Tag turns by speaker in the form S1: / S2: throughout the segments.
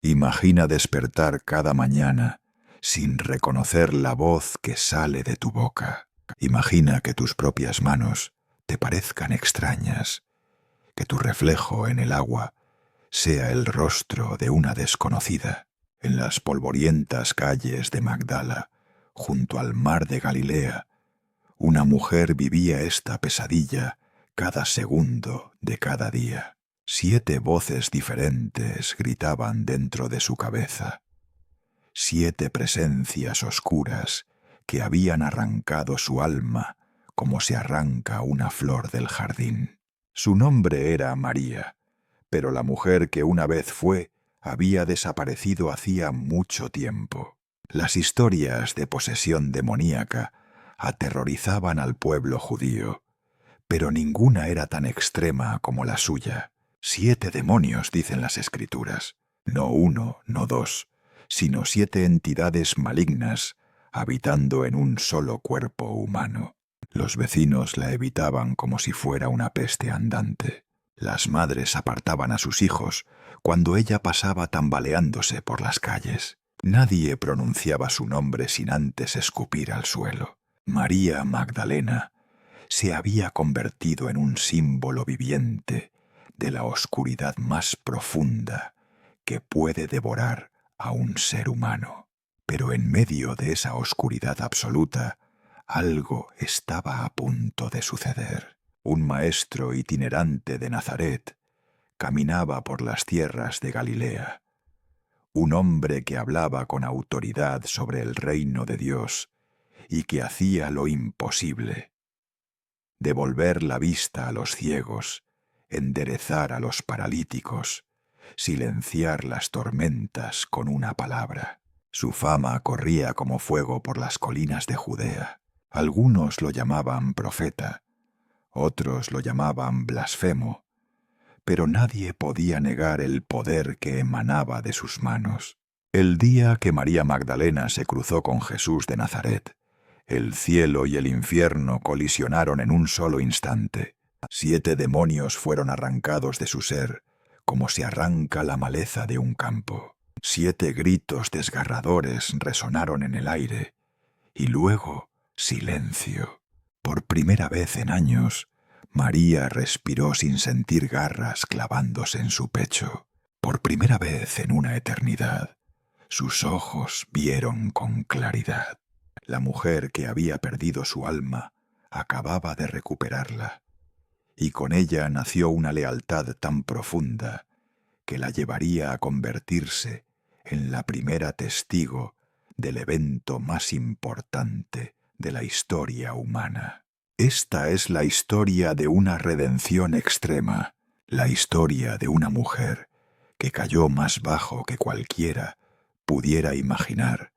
S1: Imagina despertar cada mañana sin reconocer la voz que sale de tu boca. Imagina que tus propias manos te parezcan extrañas, que tu reflejo en el agua sea el rostro de una desconocida. En las polvorientas calles de Magdala, junto al mar de Galilea, una mujer vivía esta pesadilla cada segundo de cada día. 7 voces diferentes gritaban dentro de su cabeza. 7 presencias oscuras que habían arrancado su alma como se arranca una flor del jardín. Su nombre era María, pero la mujer que una vez fue había desaparecido hacía mucho tiempo. Las historias de posesión demoníaca aterrorizaban al pueblo judío, pero ninguna era tan extrema como la suya. 7 demonios, dicen las Escrituras, no 1, no 2, sino 7 entidades malignas habitando en un solo cuerpo humano. Los vecinos la evitaban como si fuera una peste andante. Las madres apartaban a sus hijos cuando ella pasaba tambaleándose por las calles. Nadie pronunciaba su nombre sin antes escupir al suelo. María Magdalena se había convertido en un símbolo viviente de la oscuridad más profunda que puede devorar a un ser humano. Pero en medio de esa oscuridad absoluta, algo estaba a punto de suceder. Un maestro itinerante de Nazaret caminaba por las tierras de Galilea. Un hombre que hablaba con autoridad sobre el reino de Dios y que hacía lo imposible: devolver la vista a los ciegos, enderezar a los paralíticos, silenciar las tormentas con una palabra. Su fama corría como fuego por las colinas de Judea. Algunos lo llamaban profeta, otros lo llamaban blasfemo, pero nadie podía negar el poder que emanaba de sus manos. El día que María Magdalena se cruzó con Jesús de Nazaret, el cielo y el infierno colisionaron en un solo instante. 7 demonios fueron arrancados de su ser, como se arranca la maleza de un campo. 7 gritos desgarradores resonaron en el aire, y luego silencio. Por primera vez en años, María respiró sin sentir garras clavándose en su pecho. Por primera vez en una eternidad, sus ojos vieron con claridad. La mujer que había perdido su alma acababa de recuperarla, y con ella nació una lealtad tan profunda que la llevaría a convertirse en la primera testigo del evento más importante de la historia humana. Esta es la historia de una redención extrema, la historia de una mujer que cayó más bajo que cualquiera pudiera imaginar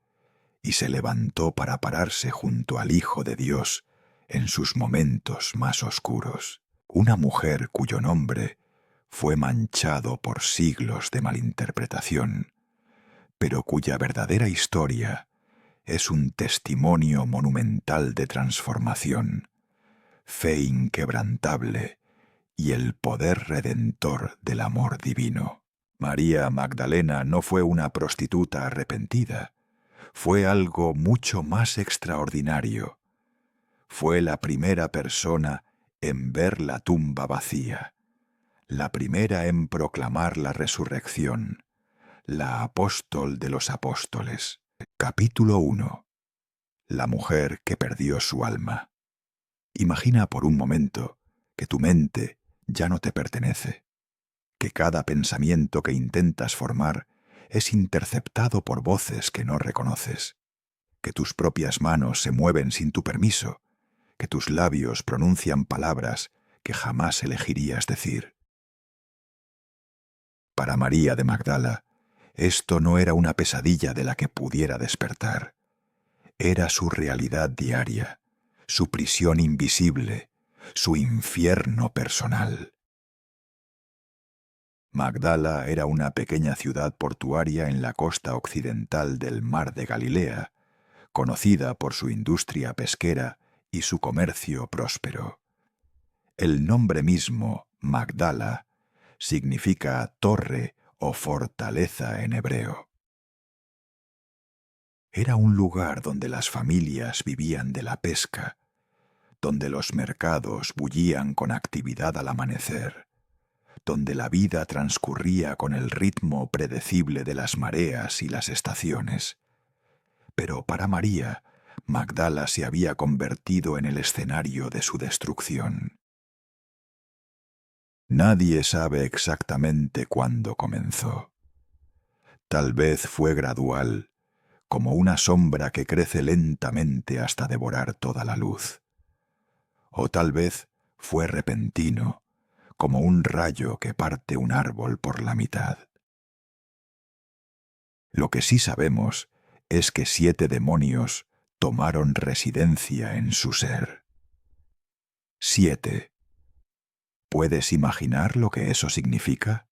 S1: y se levantó para pararse junto al Hijo de Dios en sus momentos más oscuros. Una mujer cuyo nombre fue manchado por siglos de malinterpretación, pero cuya verdadera historia es un testimonio monumental de transformación, fe inquebrantable y el poder redentor del amor divino. María Magdalena no fue una prostituta arrepentida, fue algo mucho más extraordinario. Fue la primera persona en ver la tumba vacía, la primera en proclamar la resurrección, la apóstol de los apóstoles. Capítulo 1. La mujer que perdió su alma. Imagina por un momento que tu mente ya no te pertenece, que cada pensamiento que intentas formar es interceptado por voces que no reconoces, que tus propias manos se mueven sin tu permiso, que tus labios pronuncian palabras que jamás elegirías decir. Para María de Magdala, esto no era una pesadilla de la que pudiera despertar. Era su realidad diaria, su prisión invisible, su infierno personal. Magdala era una pequeña ciudad portuaria en la costa occidental del mar de Galilea, conocida por su industria pesquera y su comercio próspero. El nombre mismo, Magdala, significa torre o fortaleza en hebreo. Era un lugar donde las familias vivían de la pesca, donde los mercados bullían con actividad al amanecer, donde la vida transcurría con el ritmo predecible de las mareas y las estaciones. Pero para María, Magdala se había convertido en el escenario de su destrucción. Nadie sabe exactamente cuándo comenzó. Tal vez fue gradual, como una sombra que crece lentamente hasta devorar toda la luz. O tal vez fue repentino, como un rayo que parte un árbol por la mitad. Lo que sí sabemos es que 7 demonios tomaron residencia en su ser. 7. ¿Puedes imaginar lo que eso significa?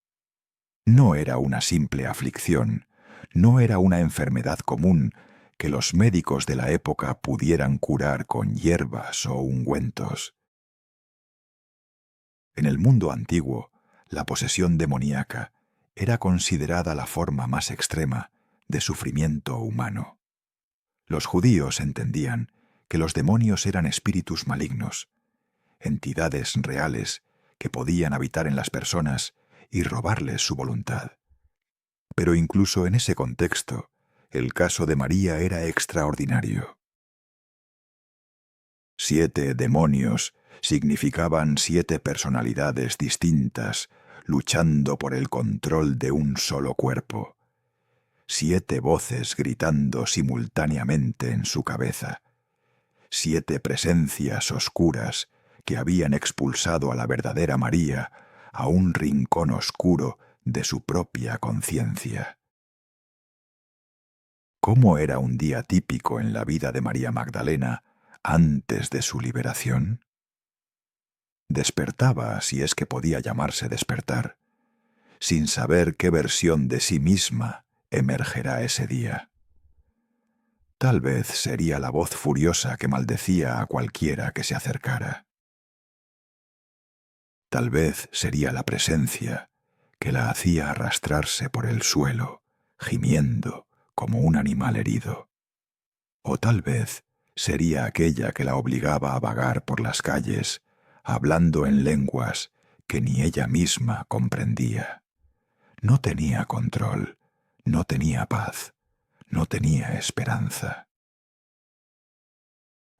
S1: No era una simple aflicción, no era una enfermedad común que los médicos de la época pudieran curar con hierbas o ungüentos. En el mundo antiguo, la posesión demoníaca era considerada la forma más extrema de sufrimiento humano. Los judíos entendían que los demonios eran espíritus malignos, entidades reales que podían habitar en las personas y robarles su voluntad. Pero incluso en ese contexto, el caso de María era extraordinario. 7 demonios significaban 7 personalidades distintas luchando por el control de un solo cuerpo. 7 voces gritando simultáneamente en su cabeza. 7 presencias oscuras que habían expulsado a la verdadera María a un rincón oscuro de su propia conciencia. ¿Cómo era un día típico en la vida de María Magdalena antes de su liberación? Despertaba, si es que podía llamarse despertar, sin saber qué versión de sí misma emergerá ese día. Tal vez sería la voz furiosa que maldecía a cualquiera que se acercara. Tal vez sería la presencia que la hacía arrastrarse por el suelo, gimiendo como un animal herido. O tal vez sería aquella que la obligaba a vagar por las calles, hablando en lenguas que ni ella misma comprendía. No tenía control, no tenía paz, no tenía esperanza.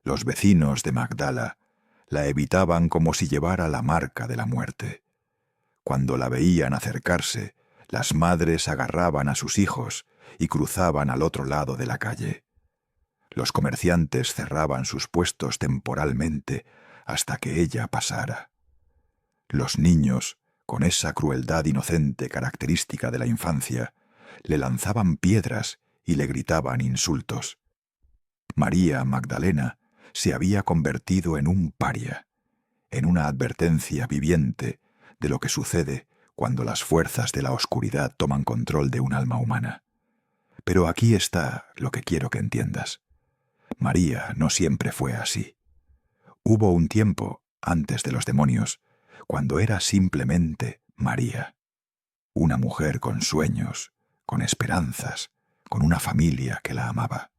S1: Los vecinos de Magdala la evitaban como si llevara la marca de la muerte. Cuando la veían acercarse, las madres agarraban a sus hijos y cruzaban al otro lado de la calle. Los comerciantes cerraban sus puestos temporalmente hasta que ella pasara. Los niños, con esa crueldad inocente característica de la infancia, le lanzaban piedras y le gritaban insultos. María Magdalena se había convertido en un paria, en una advertencia viviente de lo que sucede cuando las fuerzas de la oscuridad toman control de un alma humana. Pero aquí está lo que quiero que entiendas. María no siempre fue así. Hubo un tiempo, antes de los demonios, cuando era simplemente María, una mujer con sueños, con esperanzas, con una familia que la amaba.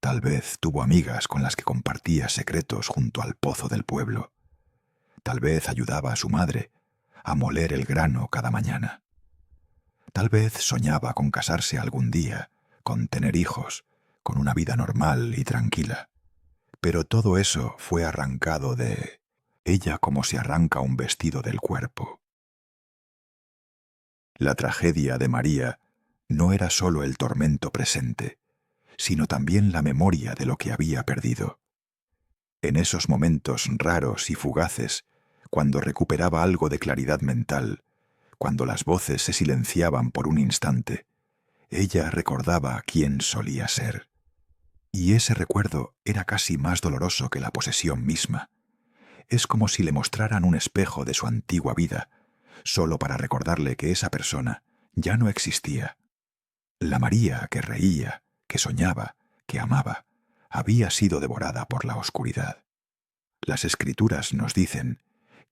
S1: Tal vez tuvo amigas con las que compartía secretos junto al pozo del pueblo. Tal vez ayudaba a su madre a moler el grano cada mañana. Tal vez soñaba con casarse algún día, con tener hijos, con una vida normal y tranquila. Pero todo eso fue arrancado de ella como se arranca un vestido del cuerpo. La tragedia de María no era solo el tormento presente, sino también la memoria de lo que había perdido. En esos momentos raros y fugaces, cuando recuperaba algo de claridad mental, cuando las voces se silenciaban por un instante, ella recordaba quién solía ser. Y ese recuerdo era casi más doloroso que la posesión misma. Es como si le mostraran un espejo de su antigua vida, solo para recordarle que esa persona ya no existía. La María que reía, que soñaba, que amaba, había sido devorada por la oscuridad. Las Escrituras nos dicen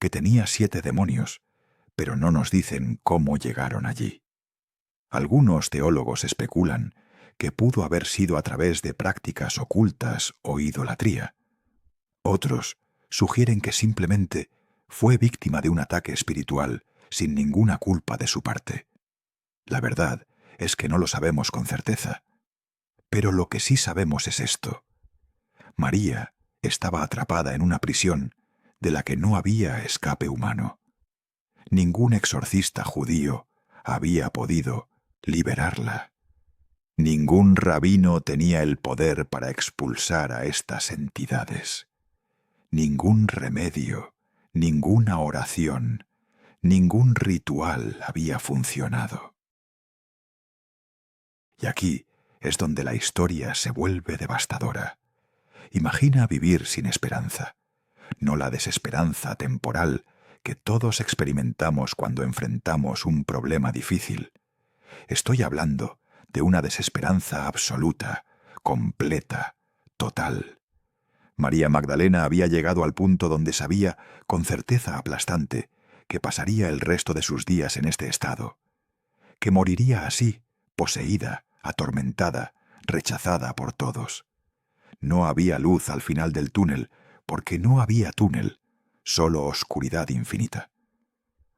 S1: que tenía 7 demonios, pero no nos dicen cómo llegaron allí. Algunos teólogos especulan que pudo haber sido a través de prácticas ocultas o idolatría. Otros sugieren que simplemente fue víctima de un ataque espiritual sin ninguna culpa de su parte. La verdad es que no lo sabemos con certeza. Pero lo que sí sabemos es esto. María estaba atrapada en una prisión de la que no había escape humano. Ningún exorcista judío había podido liberarla. Ningún rabino tenía el poder para expulsar a estas entidades. Ningún remedio, ninguna oración, ningún ritual había funcionado. Y aquí es donde la historia se vuelve devastadora. Imagina vivir sin esperanza, no la desesperanza temporal que todos experimentamos cuando enfrentamos un problema difícil. Estoy hablando de una desesperanza absoluta, completa, total. María Magdalena había llegado al punto donde sabía, con certeza aplastante, que pasaría el resto de sus días en este estado, que moriría así, poseída, atormentada, rechazada por todos. No había luz al final del túnel, porque no había túnel, solo oscuridad infinita.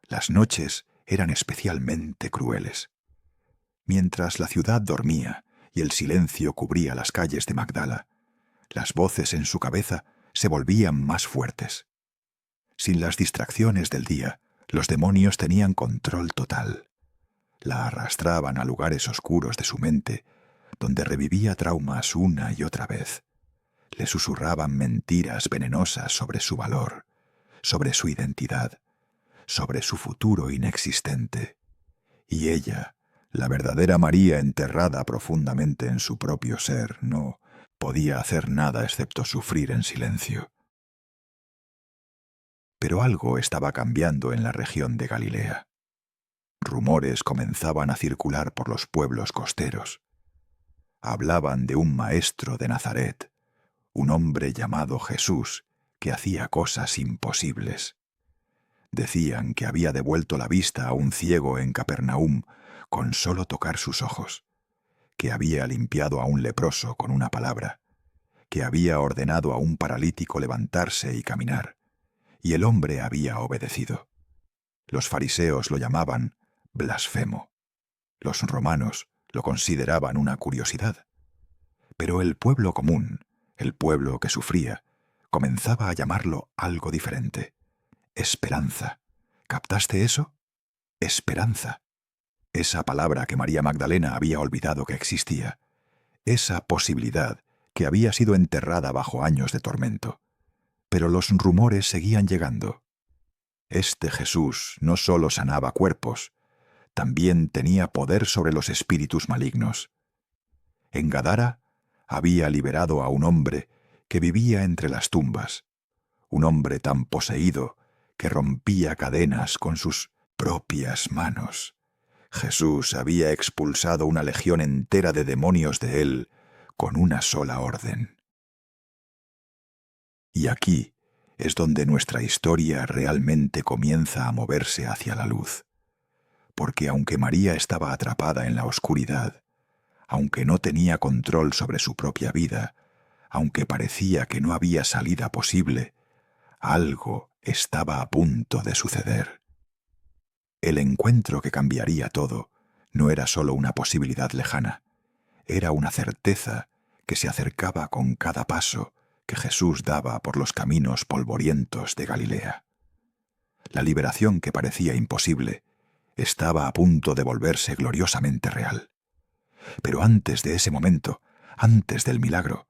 S1: Las noches eran especialmente crueles. Mientras la ciudad dormía y el silencio cubría las calles de Magdala, las voces en su cabeza se volvían más fuertes. Sin las distracciones del día, los demonios tenían control total. La arrastraban a lugares oscuros de su mente, donde revivía traumas una y otra vez. Le susurraban mentiras venenosas sobre su valor, sobre su identidad, sobre su futuro inexistente. Y ella, la verdadera María enterrada profundamente en su propio ser, no podía hacer nada excepto sufrir en silencio. Pero algo estaba cambiando en la región de Galilea. Rumores comenzaban a circular por los pueblos costeros. Hablaban de un maestro de Nazaret, un hombre llamado Jesús, que hacía cosas imposibles. Decían que había devuelto la vista a un ciego en Capernaum con solo tocar sus ojos, que había limpiado a un leproso con una palabra, que había ordenado a un paralítico levantarse y caminar, y el hombre había obedecido. Los fariseos lo llamaban blasfemo. Los romanos lo consideraban una curiosidad. Pero el pueblo común, el pueblo que sufría, comenzaba a llamarlo algo diferente. Esperanza. ¿Captaste eso? Esperanza. Esa palabra que María Magdalena había olvidado que existía. Esa posibilidad que había sido enterrada bajo años de tormento. Pero los rumores seguían llegando. Este Jesús no solo sanaba cuerpos, también tenía poder sobre los espíritus malignos. En Gadara había liberado a un hombre que vivía entre las tumbas, un hombre tan poseído que rompía cadenas con sus propias manos. Jesús había expulsado una legión entera de demonios de él con una sola orden. Y aquí es donde nuestra historia realmente comienza a moverse hacia la luz. Porque aunque María estaba atrapada en la oscuridad, aunque no tenía control sobre su propia vida, aunque parecía que no había salida posible, algo estaba a punto de suceder. El encuentro que cambiaría todo no era solo una posibilidad lejana, era una certeza que se acercaba con cada paso que Jesús daba por los caminos polvorientos de Galilea. La liberación que parecía imposible estaba a punto de volverse gloriosamente real. Pero antes de ese momento, antes del milagro,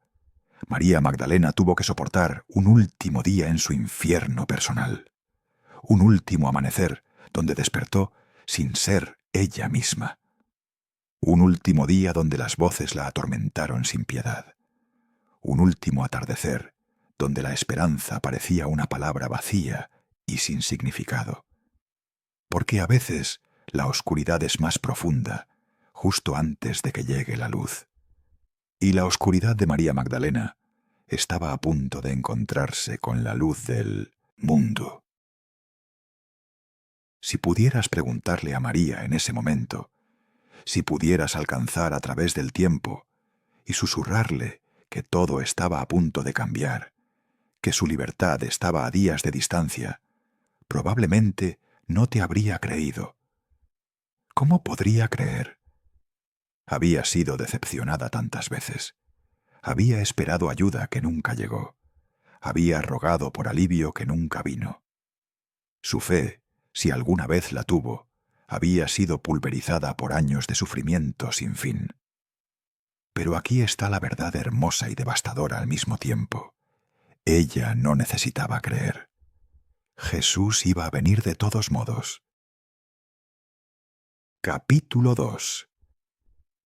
S1: María Magdalena tuvo que soportar un último día en su infierno personal, un último amanecer donde despertó sin ser ella misma, un último día donde las voces la atormentaron sin piedad, un último atardecer donde la esperanza parecía una palabra vacía y sin significado. Porque a veces la oscuridad es más profunda, justo antes de que llegue la luz. Y la oscuridad de María Magdalena estaba a punto de encontrarse con la luz del mundo. Si pudieras preguntarle a María en ese momento, si pudieras alcanzar a través del tiempo y susurrarle que todo estaba a punto de cambiar, que su libertad estaba a días de distancia, probablemente no te habría creído. ¿Cómo podría creer? Había sido decepcionada tantas veces. Había esperado ayuda que nunca llegó. Había rogado por alivio que nunca vino. Su fe, si alguna vez la tuvo, había sido pulverizada por años de sufrimiento sin fin. Pero aquí está la verdad hermosa y devastadora al mismo tiempo. Ella no necesitaba creer. Jesús iba a venir de todos modos. Capítulo 2.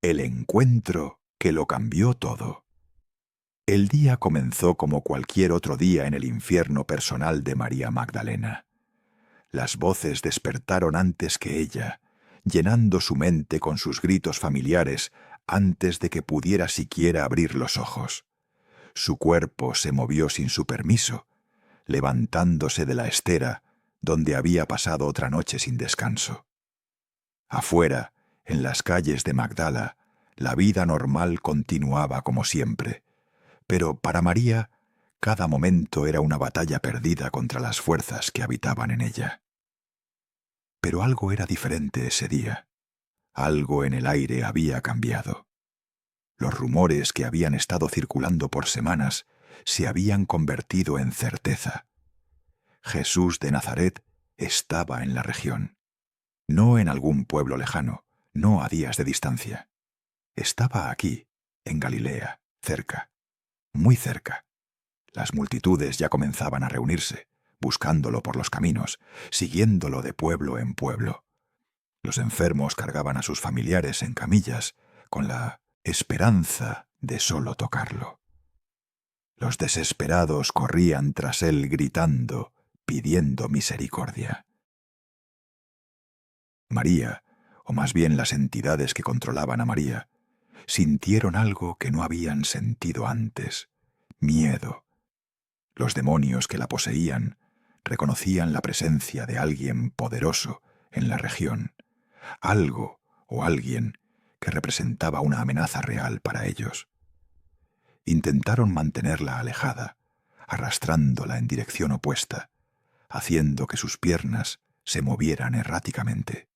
S1: El encuentro que lo cambió todo. El día comenzó como cualquier otro día en el infierno personal de María Magdalena. Las voces despertaron antes que ella, llenando su mente con sus gritos familiares antes de que pudiera siquiera abrir los ojos. Su cuerpo se movió sin su permiso, levantándose de la estera donde había pasado otra noche sin descanso. Afuera, en las calles de Magdala, la vida normal continuaba como siempre, pero para María, cada momento era una batalla perdida contra las fuerzas que habitaban en ella. Pero algo era diferente ese día. Algo en el aire había cambiado. Los rumores que habían estado circulando por semanas se habían convertido en certeza. Jesús de Nazaret estaba en la región. No en algún pueblo lejano, no a días de distancia. Estaba aquí, en Galilea, cerca, muy cerca. Las multitudes ya comenzaban a reunirse, buscándolo por los caminos, siguiéndolo de pueblo en pueblo. Los enfermos cargaban a sus familiares en camillas, con la esperanza de solo tocarlo. Los desesperados corrían tras él gritando, pidiendo misericordia. María, o más bien las entidades que controlaban a María, sintieron algo que no habían sentido antes: miedo. Los demonios que la poseían reconocían la presencia de alguien poderoso en la región, algo o alguien que representaba una amenaza real para ellos. Intentaron mantenerla alejada, arrastrándola en dirección opuesta, haciendo que sus piernas se movieran erráticamente.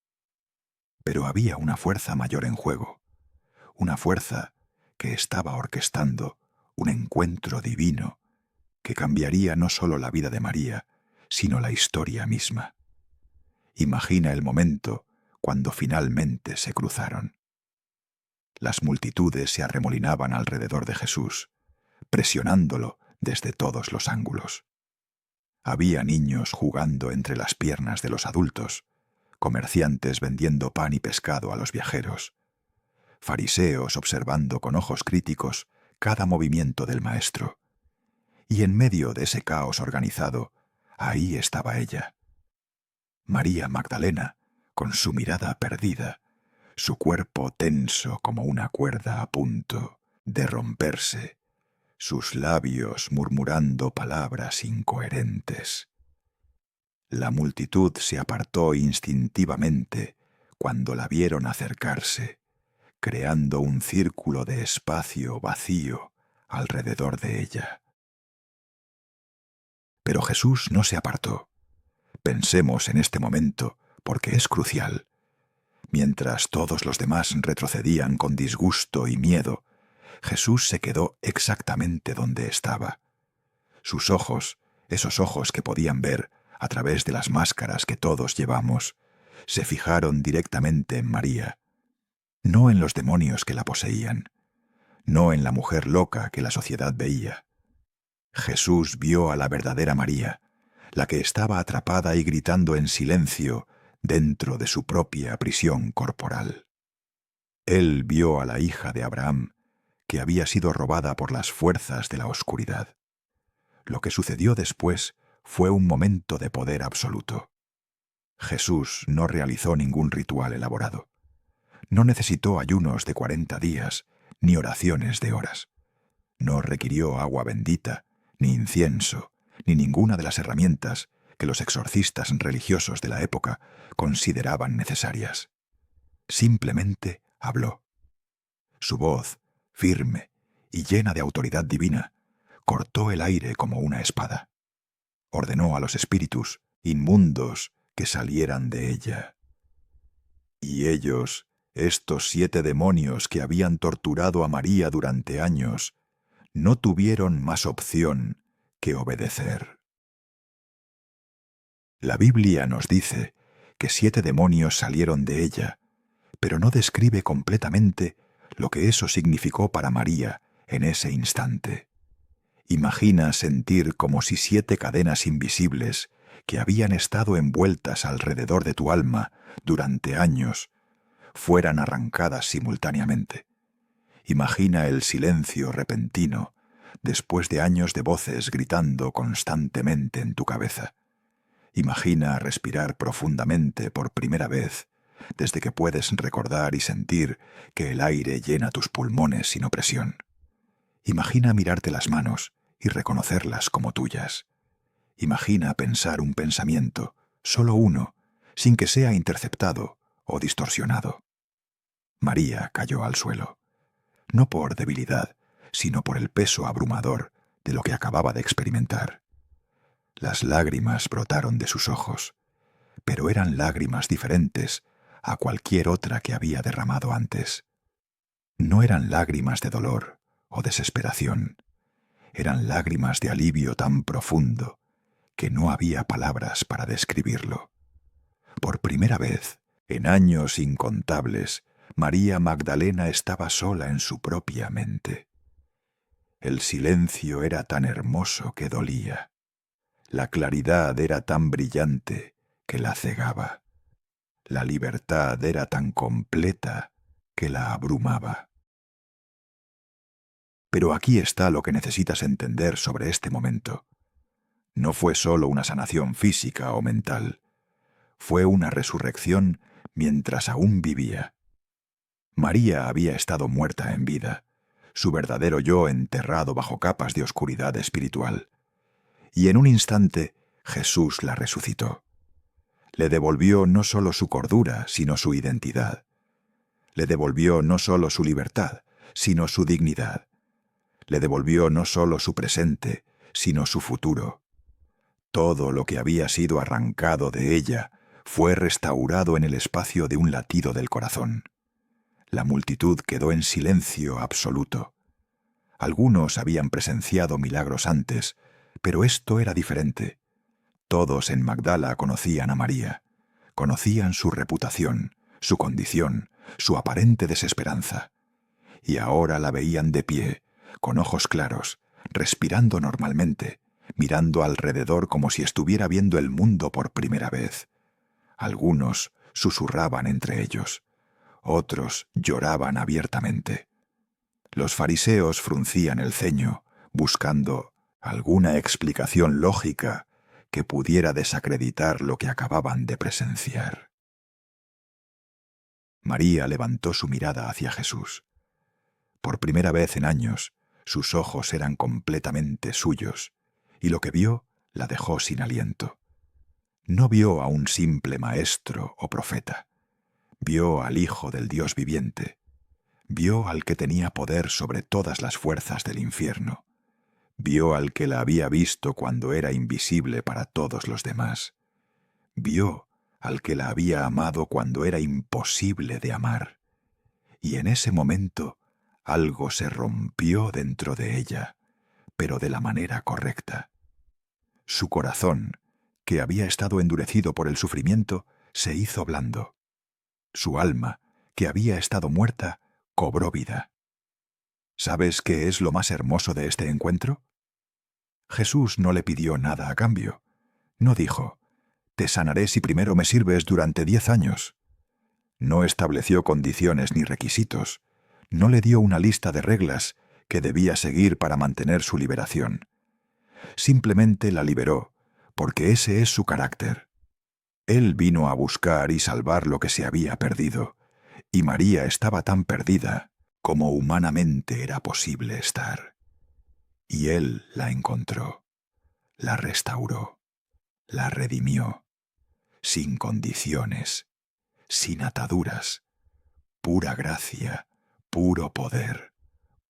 S1: Pero había una fuerza mayor en juego, una fuerza que estaba orquestando un encuentro divino que cambiaría no solo la vida de María, sino la historia misma. Imagina el momento cuando finalmente se cruzaron. Las multitudes se arremolinaban alrededor de Jesús, presionándolo desde todos los ángulos. Había niños jugando entre las piernas de los adultos, comerciantes vendiendo pan y pescado a los viajeros, fariseos observando con ojos críticos cada movimiento del maestro. Y en medio de ese caos organizado, ahí estaba ella, María Magdalena, con su mirada perdida, su cuerpo tenso como una cuerda a punto de romperse, sus labios murmurando palabras incoherentes. La multitud se apartó instintivamente cuando la vieron acercarse, creando un círculo de espacio vacío alrededor de ella. Pero Jesús no se apartó. Pensemos en este momento, porque es crucial. Mientras todos los demás retrocedían con disgusto y miedo, Jesús se quedó exactamente donde estaba. Sus ojos, esos ojos que podían ver a través de las máscaras que todos llevamos, se fijaron directamente en María, no en los demonios que la poseían, no en la mujer loca que la sociedad veía. Jesús vio a la verdadera María, la que estaba atrapada y gritando en silencio dentro de su propia prisión corporal. Él vio a la hija de Abraham, que había sido robada por las fuerzas de la oscuridad. Lo que sucedió después fue un momento de poder absoluto. Jesús no realizó ningún ritual elaborado. No necesitó ayunos de 40 días, ni oraciones de horas. No requirió agua bendita, ni incienso, ni ninguna de las herramientas que los exorcistas religiosos de la época consideraban necesarias. Simplemente habló. Su voz, firme y llena de autoridad divina, cortó el aire como una espada. Ordenó a los espíritus inmundos que salieran de ella. Y ellos, estos 7 demonios que habían torturado a María durante años, no tuvieron más opción que obedecer. La Biblia nos dice que 7 demonios salieron de ella, pero no describe completamente lo que eso significó para María en ese instante. Imagina sentir como si 7 cadenas invisibles que habían estado envueltas alrededor de tu alma durante años fueran arrancadas simultáneamente. Imagina el silencio repentino después de años de voces gritando constantemente en tu cabeza. Imagina respirar profundamente por primera vez desde que puedes recordar y sentir que el aire llena tus pulmones sin opresión. Imagina mirarte las manos y reconocerlas como tuyas. Imagina pensar un pensamiento, solo uno, sin que sea interceptado o distorsionado. María cayó al suelo, no por debilidad, sino por el peso abrumador de lo que acababa de experimentar. Las lágrimas brotaron de sus ojos, pero eran lágrimas diferentes a cualquier otra que había derramado antes. No eran lágrimas de dolor o desesperación, eran lágrimas de alivio tan profundo que no había palabras para describirlo. Por primera vez, en años incontables, María Magdalena estaba sola en su propia mente. El silencio era tan hermoso que dolía. La claridad era tan brillante que la cegaba. La libertad era tan completa que la abrumaba. Pero aquí está lo que necesitas entender sobre este momento. No fue solo una sanación física o mental. Fue una resurrección mientras aún vivía. María había estado muerta en vida, su verdadero yo enterrado bajo capas de oscuridad espiritual. Y en un instante Jesús la resucitó. Le devolvió no solo su cordura, sino su identidad. Le devolvió no solo su libertad, sino su dignidad. Le devolvió no solo su presente, sino su futuro. Todo lo que había sido arrancado de ella fue restaurado en el espacio de un latido del corazón. La multitud quedó en silencio absoluto. Algunos habían presenciado milagros antes, pero esto era diferente. Todos en Magdala conocían a María, conocían su reputación, su condición, su aparente desesperanza. Y ahora la veían de pie, con ojos claros, respirando normalmente, mirando alrededor como si estuviera viendo el mundo por primera vez. Algunos susurraban entre ellos, otros lloraban abiertamente. Los fariseos fruncían el ceño, buscando alguna explicación lógica que pudiera desacreditar lo que acababan de presenciar. María levantó su mirada hacia Jesús. Por primera vez en años, sus ojos eran completamente suyos, y lo que vio la dejó sin aliento. No vio a un simple maestro o profeta. Vio al Hijo del Dios viviente. Vio al que tenía poder sobre todas las fuerzas del infierno. Vio al que la había visto cuando era invisible para todos los demás. Vio al que la había amado cuando era imposible de amar. Y en ese momento algo se rompió dentro de ella, pero de la manera correcta. Su corazón, que había estado endurecido por el sufrimiento, se hizo blando. Su alma, que había estado muerta, cobró vida. ¿Sabes qué es lo más hermoso de este encuentro? Jesús no le pidió nada a cambio. No dijo, «Te sanaré si primero me sirves durante 10 años». No estableció condiciones ni requisitos. No le dio una lista de reglas que debía seguir para mantener su liberación. Simplemente la liberó, porque ese es su carácter. Él vino a buscar y salvar lo que se había perdido, y María estaba tan perdida como humanamente era posible estar. Y Él la encontró, la restauró, la redimió, sin condiciones, sin ataduras, pura gracia, puro poder,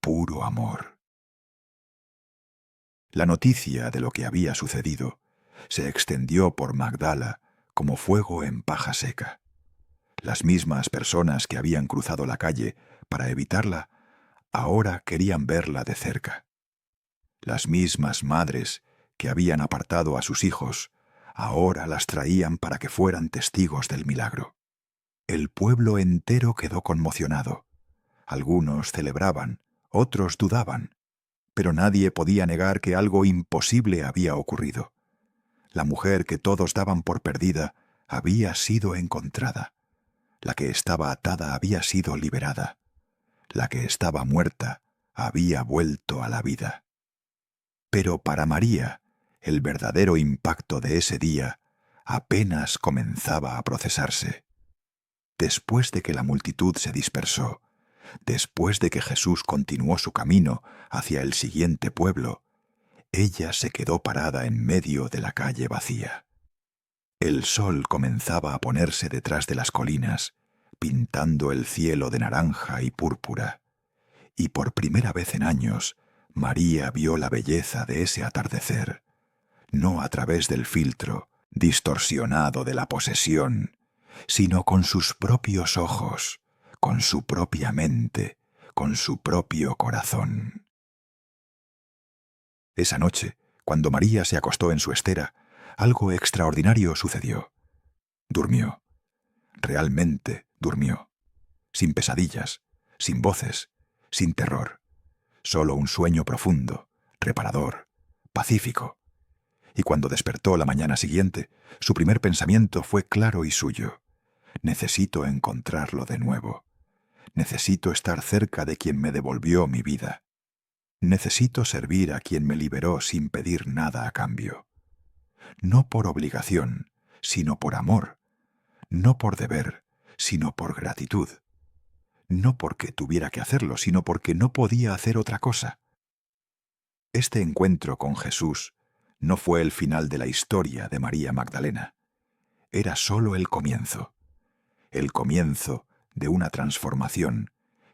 S1: puro amor. La noticia de lo que había sucedido se extendió por Magdala como fuego en paja seca. Las mismas personas que habían cruzado la calle para evitarla, ahora querían verla de cerca. Las mismas madres que habían apartado a sus hijos, ahora las traían para que fueran testigos del milagro. El pueblo entero quedó conmocionado. Algunos celebraban, otros dudaban, pero nadie podía negar que algo imposible había ocurrido. La mujer que todos daban por perdida había sido encontrada. La que estaba atada había sido liberada. La que estaba muerta había vuelto a la vida. Pero para María, el verdadero impacto de ese día apenas comenzaba a procesarse. Después de que la multitud se dispersó, después de que Jesús continuó su camino hacia el siguiente pueblo, ella se quedó parada en medio de la calle vacía. El sol comenzaba a ponerse detrás de las colinas, pintando el cielo de naranja y púrpura, y por primera vez en años, María vio la belleza de ese atardecer, no a través del filtro distorsionado de la posesión, sino con sus propios ojos, con su propia mente, con su propio corazón. Esa noche, cuando María se acostó en su estera, algo extraordinario sucedió. Durmió. Realmente durmió. Sin pesadillas, sin voces, sin terror. Solo un sueño profundo, reparador, pacífico. Y cuando despertó la mañana siguiente, su primer pensamiento fue claro y suyo. Necesito encontrarlo de nuevo. Necesito estar cerca de quien me devolvió mi vida. Necesito servir a quien me liberó sin pedir nada a cambio. No por obligación, sino por amor. No por deber, sino por gratitud. No porque tuviera que hacerlo, sino porque no podía hacer otra cosa. Este encuentro con Jesús no fue el final de la historia de María Magdalena. Era solo el comienzo de una transformación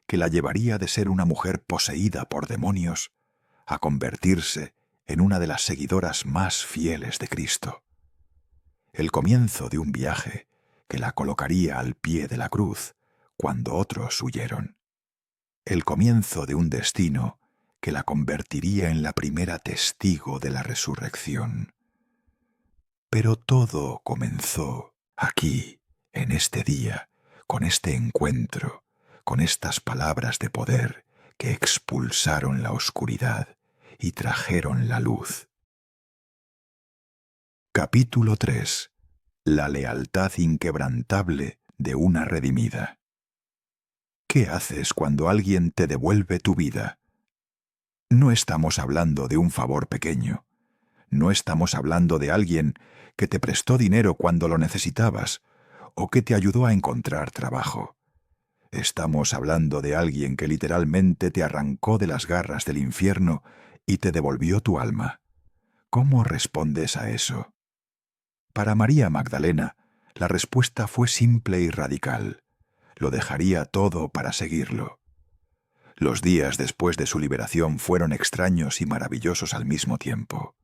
S1: que la llevaría de ser una mujer poseída por demonios a convertirse en una de las seguidoras más fieles de Cristo. El comienzo de un viaje que la colocaría al pie de la cruz cuando otros huyeron. El comienzo de un destino que la convertiría en la primera testigo de la resurrección. Pero todo comenzó aquí, en este día, con este encuentro, con estas palabras de poder que expulsaron la oscuridad y trajeron la luz. Capítulo 3. La lealtad inquebrantable de una redimida. ¿Qué haces cuando alguien te devuelve tu vida? No estamos hablando de un favor pequeño. No estamos hablando de alguien que te prestó dinero cuando lo necesitabas o que te ayudó a encontrar trabajo. Estamos hablando de alguien que literalmente te arrancó de las garras del infierno y te devolvió tu alma. ¿Cómo respondes a eso? Para María Magdalena, la respuesta fue simple y radical. Lo dejaría todo para seguirlo. Los días después de su liberación fueron extraños y maravillosos al mismo tiempo.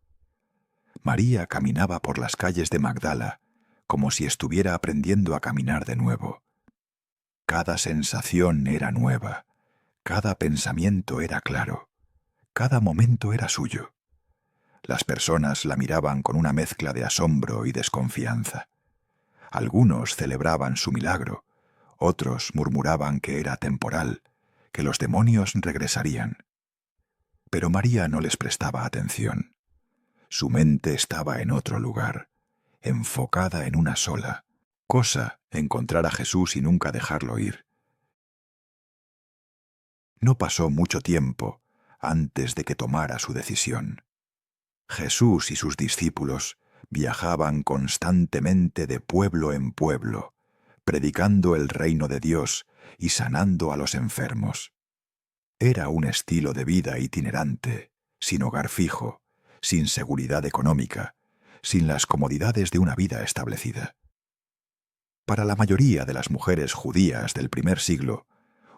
S1: María caminaba por las calles de Magdala como si estuviera aprendiendo a caminar de nuevo. Cada sensación era nueva, cada pensamiento era claro, cada momento era suyo. Las personas la miraban con una mezcla de asombro y desconfianza. Algunos celebraban su milagro, otros murmuraban que era temporal, que los demonios regresarían. Pero María no les prestaba atención. Su mente estaba en otro lugar, enfocada en una sola cosa: encontrar a Jesús y nunca dejarlo ir. No pasó mucho tiempo antes de que tomara su decisión. Jesús y sus discípulos viajaban constantemente de pueblo en pueblo, predicando el reino de Dios y sanando a los enfermos. Era un estilo de vida itinerante, sin hogar fijo, sin seguridad económica, sin las comodidades de una vida establecida. Para la mayoría de las mujeres judías del primer siglo,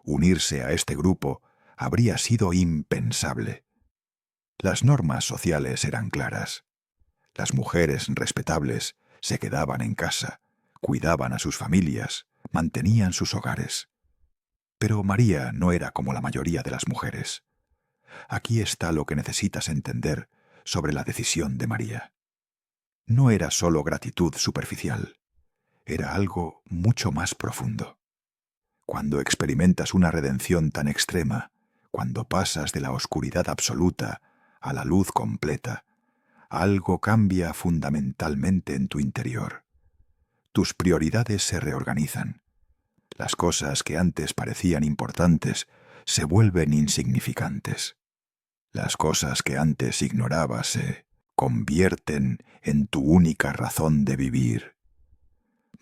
S1: unirse a este grupo habría sido impensable. Las normas sociales eran claras. Las mujeres respetables se quedaban en casa, cuidaban a sus familias, mantenían sus hogares. Pero María no era como la mayoría de las mujeres. Aquí está lo que necesitas entender sobre la decisión de María. No era solo gratitud superficial, era algo mucho más profundo. Cuando experimentas una redención tan extrema, cuando pasas de la oscuridad absoluta a la luz completa, algo cambia fundamentalmente en tu interior. Tus prioridades se reorganizan. Las cosas que antes parecían importantes se vuelven insignificantes. Las cosas que antes ignorabas se convierten en tu única razón de vivir.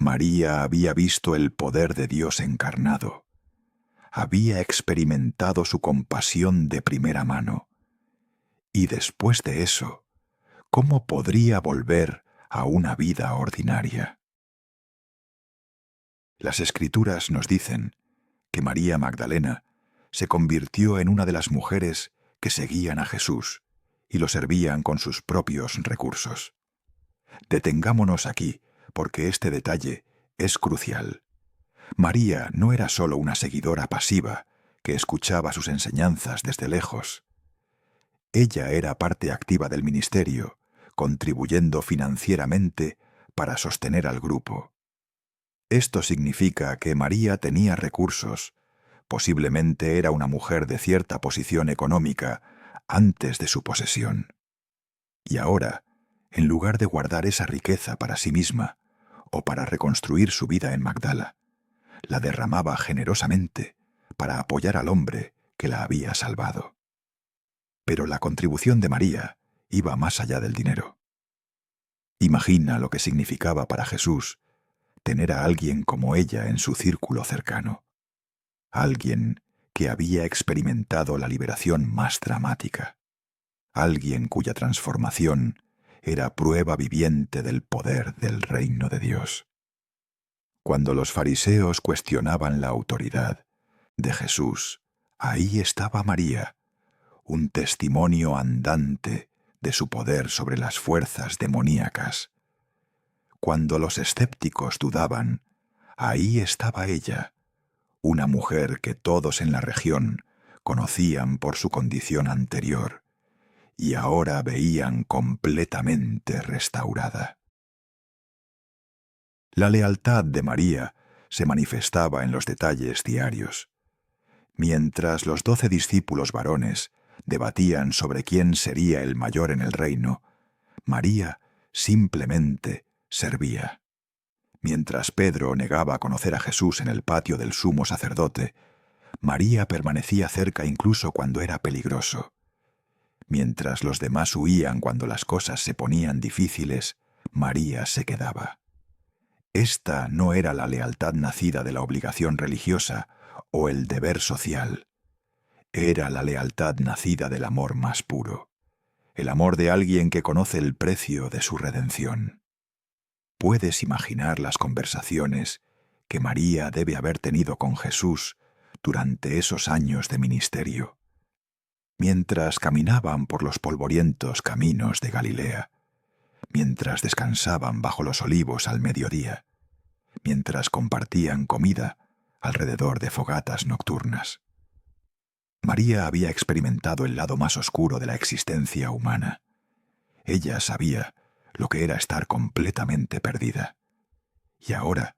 S1: María había visto el poder de Dios encarnado. Había experimentado su compasión de primera mano. Y después de eso, ¿cómo podría volver a una vida ordinaria? Las Escrituras nos dicen que María Magdalena se convirtió en una de las mujeres que seguían a Jesús y lo servían con sus propios recursos. Detengámonos aquí, porque este detalle es crucial. María no era solo una seguidora pasiva que escuchaba sus enseñanzas desde lejos. Ella era parte activa del ministerio, contribuyendo financieramente para sostener al grupo. Esto significa que María tenía recursos. Posiblemente era una mujer de cierta posición económica antes de su posesión. Y ahora, en lugar de guardar esa riqueza para sí misma o para reconstruir su vida en Magdala, la derramaba generosamente para apoyar al hombre que la había salvado. Pero la contribución de María iba más allá del dinero. Imagina lo que significaba para Jesús tener a alguien como ella en su círculo cercano. Alguien que había experimentado la liberación más dramática. Alguien cuya transformación era prueba viviente del poder del reino de Dios. Cuando los fariseos cuestionaban la autoridad de Jesús, ahí estaba María, un testimonio andante de su poder sobre las fuerzas demoníacas. Cuando los escépticos dudaban, ahí estaba ella, una mujer que todos en la región conocían por su condición anterior y ahora veían completamente restaurada. La lealtad de María se manifestaba en los detalles diarios. Mientras los 12 discípulos varones debatían sobre quién sería el mayor en el reino, María simplemente servía. Mientras Pedro negaba conocer a Jesús en el patio del sumo sacerdote, María permanecía cerca incluso cuando era peligroso. Mientras los demás huían cuando las cosas se ponían difíciles, María se quedaba. Esta no era la lealtad nacida de la obligación religiosa o el deber social. Era la lealtad nacida del amor más puro, el amor de alguien que conoce el precio de su redención. ¿Puedes imaginar las conversaciones que María debe haber tenido con Jesús durante esos años de ministerio? Mientras caminaban por los polvorientos caminos de Galilea, mientras descansaban bajo los olivos al mediodía, mientras compartían comida alrededor de fogatas nocturnas. María había experimentado el lado más oscuro de la existencia humana. Ella sabía lo que era estar completamente perdida. Y ahora,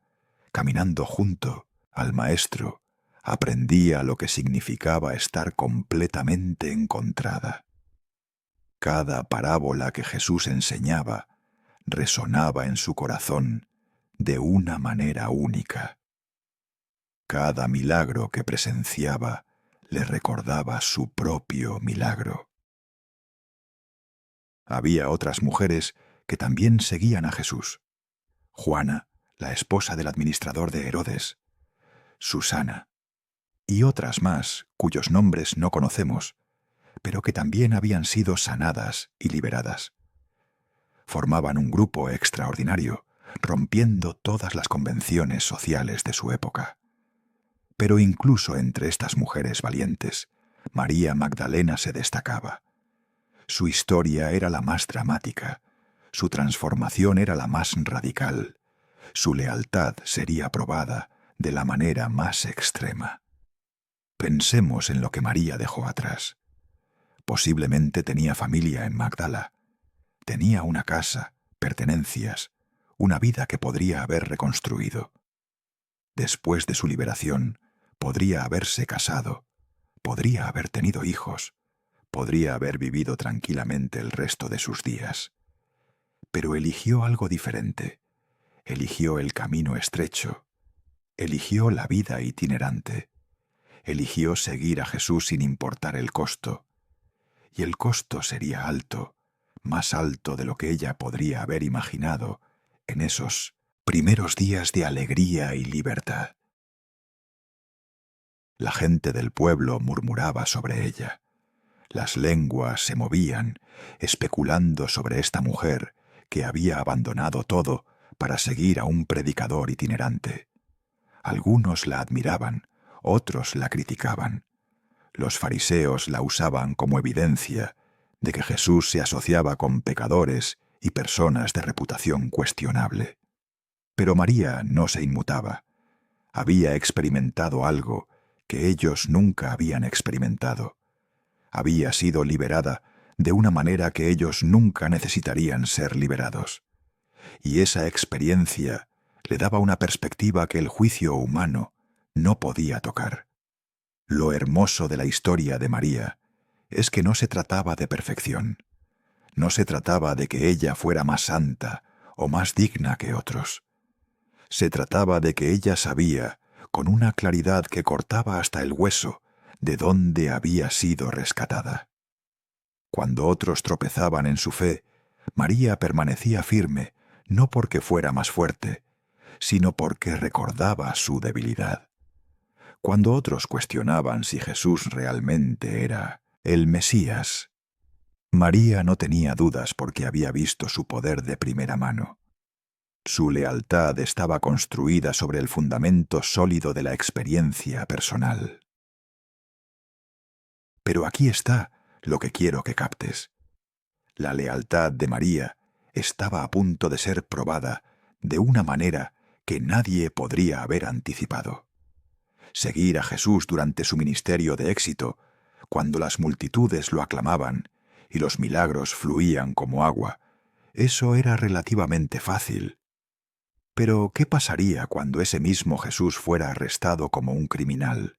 S1: caminando junto al Maestro, aprendía lo que significaba estar completamente encontrada. Cada parábola que Jesús enseñaba resonaba en su corazón de una manera única. Cada milagro que presenciaba le recordaba su propio milagro. Había otras mujeres que también seguían a Jesús. Juana, la esposa del administrador de Herodes, Susana, y otras más cuyos nombres no conocemos, pero que también habían sido sanadas y liberadas. Formaban un grupo extraordinario, rompiendo todas las convenciones sociales de su época. Pero incluso entre estas mujeres valientes, María Magdalena se destacaba. Su historia era la más dramática, su transformación era la más radical, su lealtad sería probada de la manera más extrema. Pensemos en lo que María dejó atrás. Posiblemente tenía familia en Magdala, tenía una casa, pertenencias, una vida que podría haber reconstruido. Después de su liberación, podría haberse casado, podría haber tenido hijos, podría haber vivido tranquilamente el resto de sus días. Pero eligió algo diferente. Eligió el camino estrecho. Eligió la vida itinerante. Eligió seguir a Jesús sin importar el costo. Y el costo sería alto, más alto de lo que ella podría haber imaginado en esos primeros días de alegría y libertad. La gente del pueblo murmuraba sobre ella. Las lenguas se movían, especulando sobre esta mujer que había abandonado todo para seguir a un predicador itinerante. Algunos la admiraban, otros la criticaban. Los fariseos la usaban como evidencia de que Jesús se asociaba con pecadores y personas de reputación cuestionable. Pero María no se inmutaba. Había experimentado algo que ellos nunca habían experimentado. Había sido liberada de una manera que ellos nunca necesitarían ser liberados. Y esa experiencia le daba una perspectiva que el juicio humano no podía tocar. Lo hermoso de la historia de María es que no se trataba de perfección. No se trataba de que ella fuera más santa o más digna que otros. Se trataba de que ella sabía, con una claridad que cortaba hasta el hueso, de dónde había sido rescatada. Cuando otros tropezaban en su fe, María permanecía firme, no porque fuera más fuerte, sino porque recordaba su debilidad. Cuando otros cuestionaban si Jesús realmente era el Mesías, María no tenía dudas porque había visto su poder de primera mano. Su lealtad estaba construida sobre el fundamento sólido de la experiencia personal. Pero aquí está lo que quiero que captes. La lealtad de María estaba a punto de ser probada de una manera que nadie podría haber anticipado. Seguir a Jesús durante su ministerio de éxito, cuando las multitudes lo aclamaban y los milagros fluían como agua, eso era relativamente fácil. Pero, ¿qué pasaría cuando ese mismo Jesús fuera arrestado como un criminal?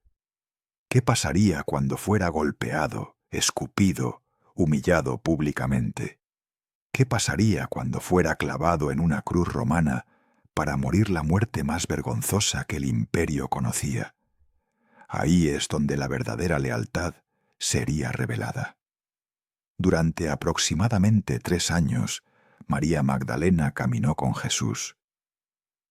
S1: ¿Qué pasaría cuando fuera golpeado, escupido, humillado públicamente? ¿Qué pasaría cuando fuera clavado en una cruz romana para morir la muerte más vergonzosa que el imperio conocía? Ahí es donde la verdadera lealtad sería revelada. Durante aproximadamente 3 años, María Magdalena caminó con Jesús.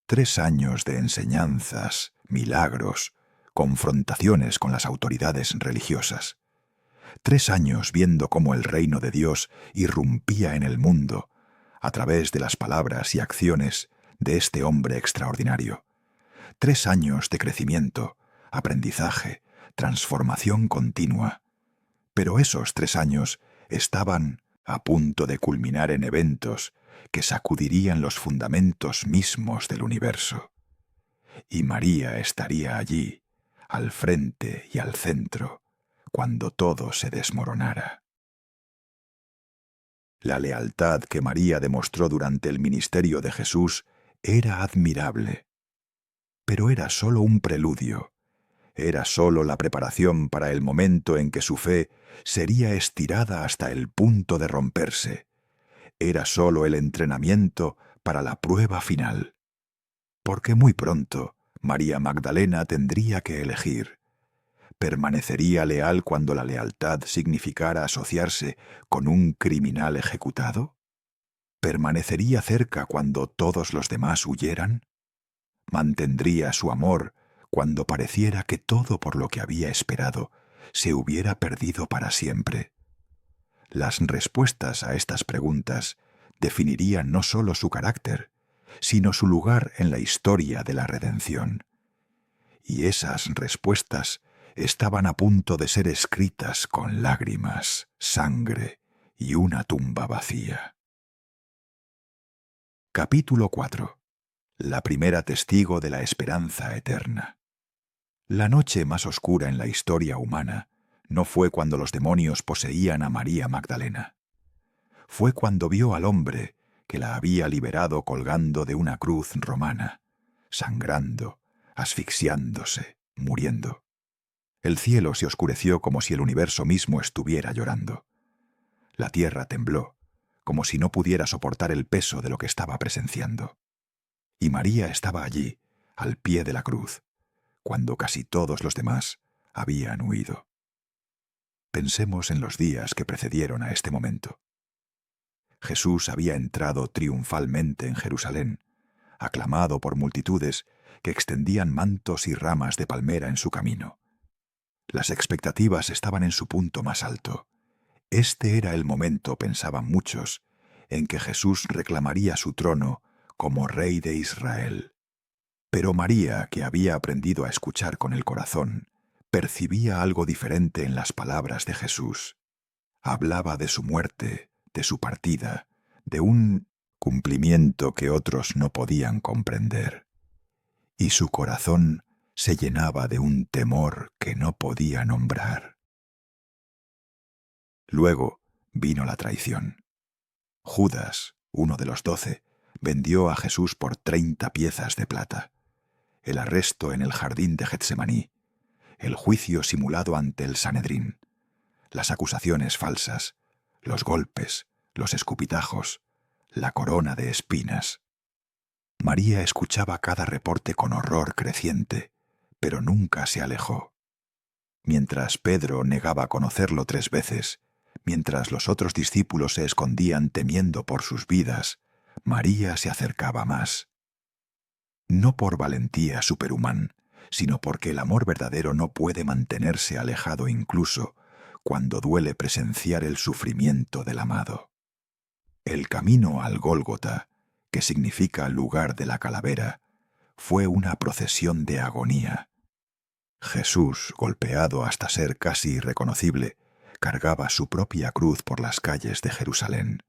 S1: 3 años de enseñanzas, milagros, confrontaciones con las autoridades religiosas. 3 años viendo cómo el reino de Dios irrumpía en el mundo a través de las palabras y acciones de este hombre extraordinario. 3 años de crecimiento, aprendizaje, transformación continua. Pero esos 3 años estaban a punto de culminar en eventos que sacudirían los fundamentos mismos del universo. Y María estaría allí, al frente y al centro, cuando todo se desmoronara. La lealtad que María demostró durante el ministerio de Jesús era admirable. Pero era solo un preludio. Era solo la preparación para el momento en que su fe sería estirada hasta el punto de romperse. Era solo el entrenamiento para la prueba final. Porque muy pronto María Magdalena tendría que elegir. ¿Permanecería leal cuando la lealtad significara asociarse con un criminal ejecutado? ¿Permanecería cerca cuando todos los demás huyeran? ¿Mantendría su amor cuando pareciera que todo por lo que había esperado se hubiera perdido para siempre? Las respuestas a estas preguntas definirían no solo su carácter, sino su lugar en la historia de la redención. Y esas respuestas estaban a punto de ser escritas con lágrimas, sangre y una tumba vacía. Capítulo 4. La primera testigo de la esperanza eterna. La noche más oscura en la historia humana no fue cuando los demonios poseían a María Magdalena. Fue cuando vio al hombre que la había liberado colgando de una cruz romana, sangrando, asfixiándose, muriendo. El cielo se oscureció como si el universo mismo estuviera llorando. La tierra tembló, como si no pudiera soportar el peso de lo que estaba presenciando. Y María estaba allí, al pie de la cruz, cuando casi todos los demás habían huido. Pensemos en los días que precedieron a este momento. Jesús había entrado triunfalmente en Jerusalén, aclamado por multitudes que extendían mantos y ramas de palmera en su camino. Las expectativas estaban en su punto más alto. Este era el momento, pensaban muchos, en que Jesús reclamaría su trono como Rey de Israel. Pero María, que había aprendido a escuchar con el corazón, percibía algo diferente en las palabras de Jesús. Hablaba de su muerte, de su partida, de un cumplimiento que otros no podían comprender. Y su corazón se llenaba de un temor que no podía nombrar. Luego vino la traición. Judas, uno de los 12, vendió a Jesús por 30 piezas de plata. El arresto en el jardín de Getsemaní, el juicio simulado ante el Sanedrín, las acusaciones falsas, los golpes, los escupitajos, la corona de espinas. María escuchaba cada reporte con horror creciente, pero nunca se alejó. Mientras Pedro negaba conocerlo 3 veces, mientras los otros discípulos se escondían temiendo por sus vidas, María se acercaba más. No por valentía superhumana, sino porque el amor verdadero no puede mantenerse alejado incluso cuando duele presenciar el sufrimiento del amado. El camino al Gólgota, que significa lugar de la calavera, fue una procesión de agonía. Jesús, golpeado hasta ser casi irreconocible, cargaba su propia cruz por las calles de Jerusalén.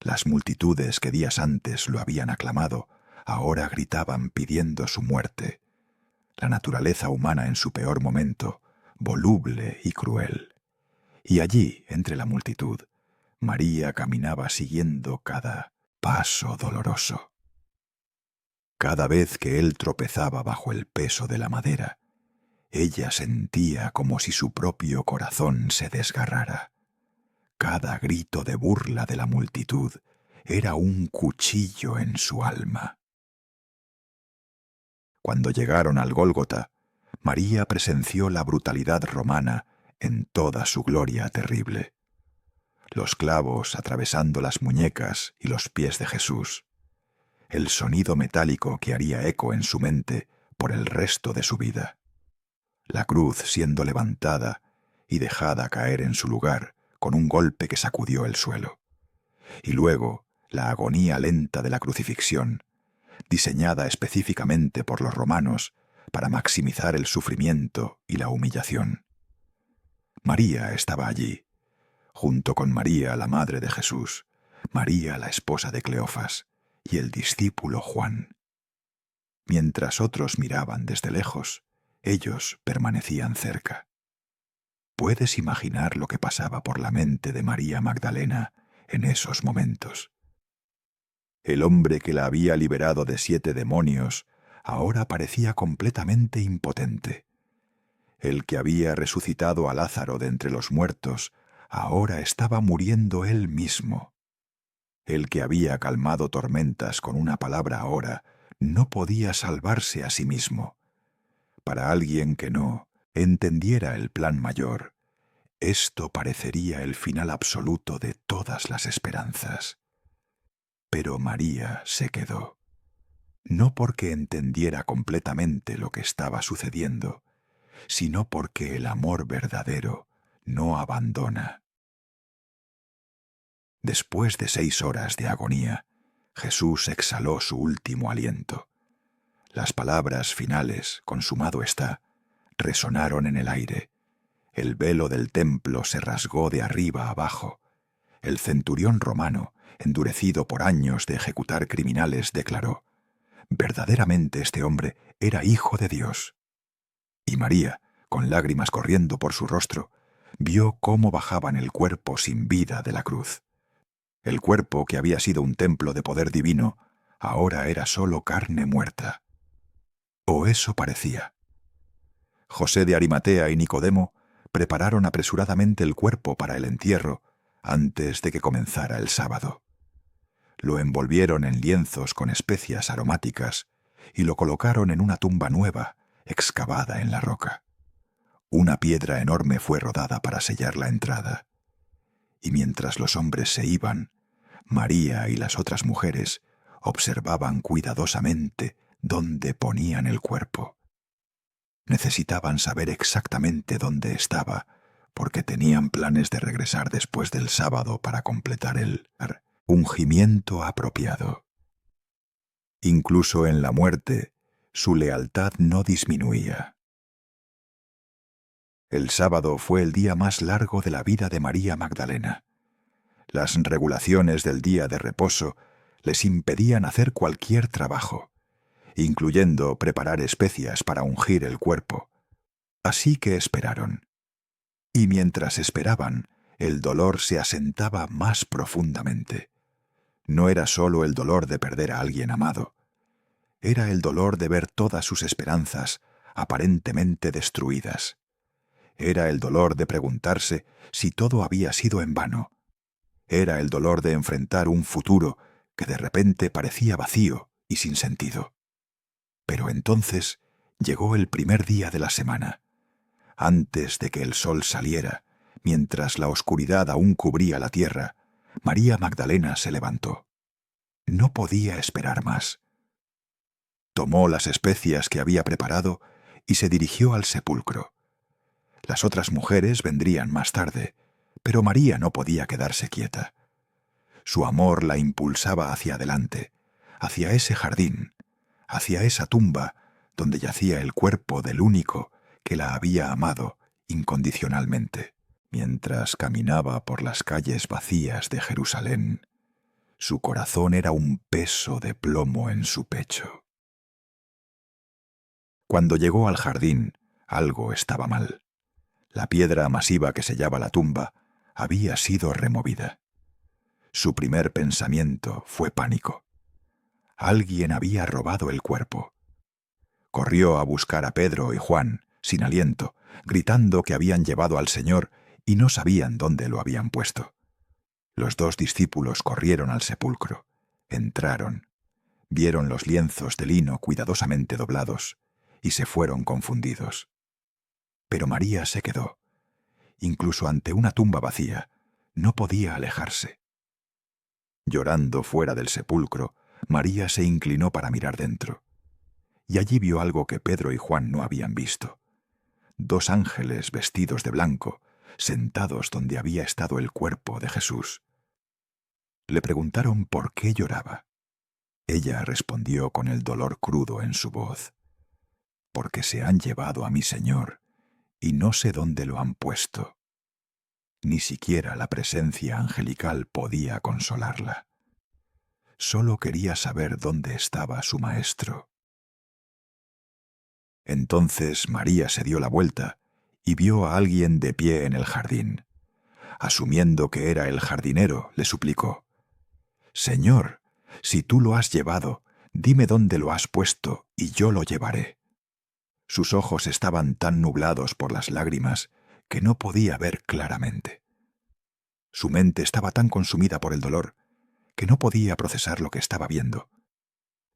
S1: Las multitudes que días antes lo habían aclamado, ahora gritaban pidiendo su muerte. La naturaleza humana en su peor momento, voluble y cruel. Y allí, entre la multitud, María caminaba siguiendo cada paso doloroso. Cada vez que él tropezaba bajo el peso de la madera, ella sentía como si su propio corazón se desgarrara. Cada grito de burla de la multitud era un cuchillo en su alma. Cuando llegaron al Gólgota, María presenció la brutalidad romana en toda su gloria terrible. Los clavos atravesando las muñecas y los pies de Jesús, el sonido metálico que haría eco en su mente por el resto de su vida, la cruz siendo levantada y dejada caer en su lugar con un golpe que sacudió el suelo, y luego la agonía lenta de la crucifixión, diseñada específicamente por los romanos para maximizar el sufrimiento y la humillación. María estaba allí, junto con María, la madre de Jesús, María, la esposa de Cleofas, y el discípulo Juan. Mientras otros miraban desde lejos, ellos permanecían cerca. ¿Puedes imaginar lo que pasaba por la mente de María Magdalena en esos momentos? El hombre que la había liberado de 7 demonios ahora parecía completamente impotente. El que había resucitado a Lázaro de entre los muertos ahora estaba muriendo él mismo. El que había calmado tormentas con una palabra ahora no podía salvarse a sí mismo. Para alguien que no entendiera el plan mayor, esto parecería el final absoluto de todas las esperanzas. Pero María se quedó, no porque entendiera completamente lo que estaba sucediendo, sino porque el amor verdadero no abandona. Después de 6 horas de agonía, Jesús exhaló su último aliento. Las palabras finales, consumado está, resonaron en el aire. El velo del templo se rasgó de arriba a abajo. El centurión romano, endurecido por años de ejecutar criminales, declaró: verdaderamente este hombre era hijo de Dios. Y María, con lágrimas corriendo por su rostro, vio cómo bajaban el cuerpo sin vida de la cruz. El cuerpo, que había sido un templo de poder divino, ahora era solo carne muerta. O eso parecía. José de Arimatea y Nicodemo prepararon apresuradamente el cuerpo para el entierro antes de que comenzara el sábado. Lo envolvieron en lienzos con especias aromáticas y lo colocaron en una tumba nueva, excavada en la roca. Una piedra enorme fue rodada para sellar la entrada. Y mientras los hombres se iban, María y las otras mujeres observaban cuidadosamente dónde ponían el cuerpo. Necesitaban saber exactamente dónde estaba, porque tenían planes de regresar después del sábado para completar el ungimiento apropiado. Incluso en la muerte, su lealtad no disminuía. El sábado fue el día más largo de la vida de María Magdalena. Las regulaciones del día de reposo les impedían hacer cualquier trabajo, incluyendo preparar especias para ungir el cuerpo. Así que esperaron. Y mientras esperaban, el dolor se asentaba más profundamente. No era solo el dolor de perder a alguien amado. Era el dolor de ver todas sus esperanzas aparentemente destruidas. Era el dolor de preguntarse si todo había sido en vano. Era el dolor de enfrentar un futuro que de repente parecía vacío y sin sentido. Pero entonces llegó el primer día de la semana. Antes de que el sol saliera, mientras la oscuridad aún cubría la tierra, María Magdalena se levantó. No podía esperar más. Tomó las especias que había preparado y se dirigió al sepulcro. Las otras mujeres vendrían más tarde, pero María no podía quedarse quieta. Su amor la impulsaba hacia adelante, hacia ese jardín, hacia esa tumba donde yacía el cuerpo del único que la había amado incondicionalmente. Mientras caminaba por las calles vacías de Jerusalén, su corazón era un peso de plomo en su pecho. Cuando llegó al jardín, algo estaba mal. La piedra masiva que sellaba la tumba había sido removida. Su primer pensamiento fue pánico. Alguien había robado el cuerpo. Corrió a buscar a Pedro y Juan, sin aliento, gritando que habían llevado al Señor y no sabían dónde lo habían puesto. Los dos discípulos corrieron al sepulcro, entraron, vieron los lienzos de lino cuidadosamente doblados y se fueron confundidos. Pero María se quedó. Incluso ante una tumba vacía, no podía alejarse. Llorando fuera del sepulcro, María se inclinó para mirar dentro. Y allí vio algo que Pedro y Juan no habían visto. Dos ángeles vestidos de blanco, sentados donde había estado el cuerpo de Jesús. Le preguntaron por qué lloraba. Ella respondió con el dolor crudo en su voz: porque se han llevado a mi Señor y no sé dónde lo han puesto. Ni siquiera la presencia angelical podía consolarla. Solo quería saber dónde estaba su maestro. Entonces María se dio la vuelta y vio a alguien de pie en el jardín. Asumiendo que era el jardinero, le suplicó: Señor, si tú lo has llevado, dime dónde lo has puesto y yo lo llevaré. Sus ojos estaban tan nublados por las lágrimas que no podía ver claramente. Su mente estaba tan consumida por el dolor que no podía procesar lo que estaba viendo.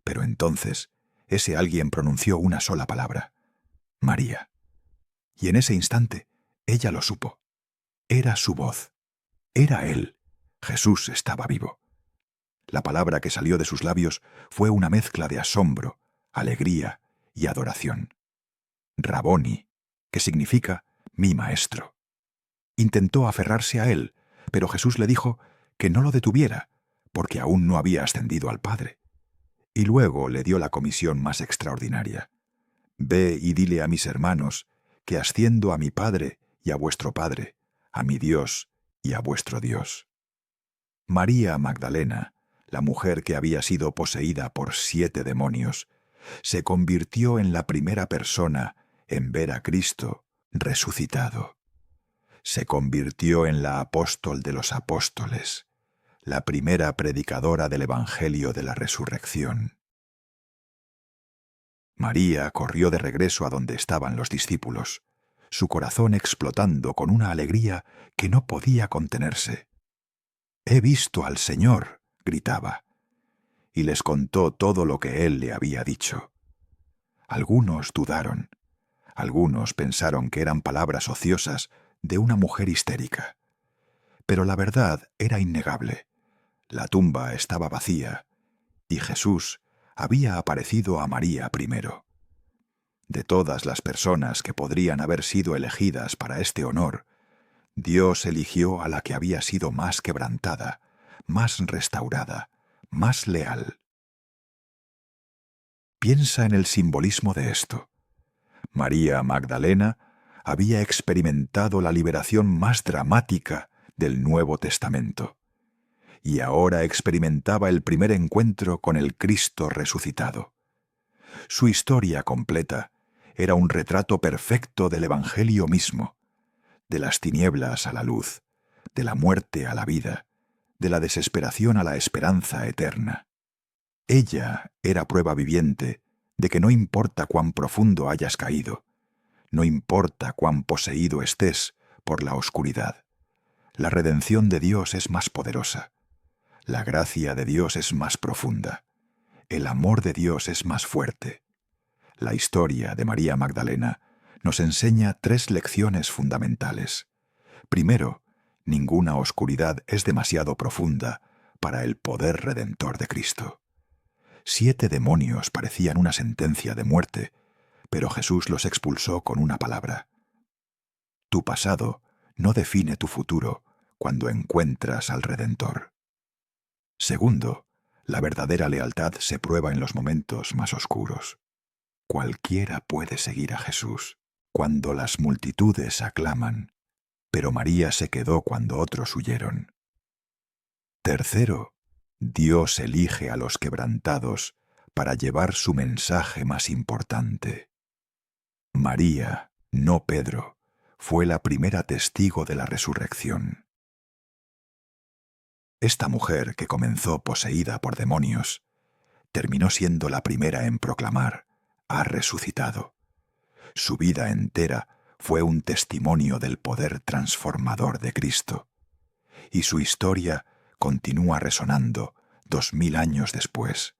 S1: Pero entonces ese alguien pronunció una sola palabra: María. Y en ese instante ella lo supo. Era su voz. Era él. Jesús estaba vivo. La palabra que salió de sus labios fue una mezcla de asombro, alegría y adoración. Raboni, que significa mi maestro. Intentó aferrarse a él, pero Jesús le dijo que no lo detuviera, porque aún no había ascendido al Padre. Y luego le dio la comisión más extraordinaria. Ve y dile a mis hermanos que asciendo a mi Padre y a vuestro Padre, a mi Dios y a vuestro Dios. María Magdalena, la mujer que había sido poseída por 7 demonios, se convirtió en la primera persona en ver a Cristo resucitado. Se convirtió en la apóstol de los apóstoles, la primera predicadora del Evangelio de la Resurrección. María corrió de regreso a donde estaban los discípulos, su corazón explotando con una alegría que no podía contenerse. «¡He visto al Señor!», gritaba, y les contó todo lo que él le había dicho. Algunos dudaron, algunos pensaron que eran palabras ociosas de una mujer histérica. Pero la verdad era innegable. La tumba estaba vacía, y Jesús había aparecido a María primero. De todas las personas que podrían haber sido elegidas para este honor, Dios eligió a la que había sido más quebrantada, más restaurada, más leal. Piensa en el simbolismo de esto. María Magdalena había experimentado la liberación más dramática del Nuevo Testamento, y ahora experimentaba el primer encuentro con el Cristo resucitado. Su historia completa era un retrato perfecto del Evangelio mismo, de las tinieblas a la luz, de la muerte a la vida, de la desesperación a la esperanza eterna. Ella era prueba viviente de que no importa cuán profundo hayas caído, no importa cuán poseído estés por la oscuridad, la redención de Dios es más poderosa, la gracia de Dios es más profunda, el amor de Dios es más fuerte. La historia de María Magdalena nos enseña 3 lecciones fundamentales. Primero, ninguna oscuridad es demasiado profunda para el poder redentor de Cristo. 7 demonios parecían una sentencia de muerte, pero Jesús los expulsó con una palabra. Tu pasado no define tu futuro cuando encuentras al Redentor. Segundo, la verdadera lealtad se prueba en los momentos más oscuros. Cualquiera puede seguir a Jesús cuando las multitudes aclaman, pero María se quedó cuando otros huyeron. Tercero, Dios elige a los quebrantados para llevar su mensaje más importante. María, no Pedro, fue la primera testigo de la resurrección. Esta mujer, que comenzó poseída por demonios, terminó siendo la primera en proclamar: «Ha resucitado». Su vida entera fue un testimonio del poder transformador de Cristo, y su historia continúa resonando 2000 años después,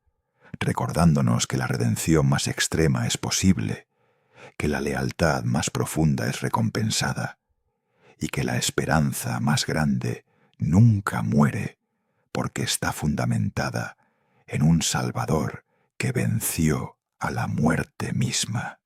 S1: recordándonos que la redención más extrema es posible, que la lealtad más profunda es recompensada, y que la esperanza más grande nunca muere, porque está fundamentada en un Salvador que venció a la muerte misma.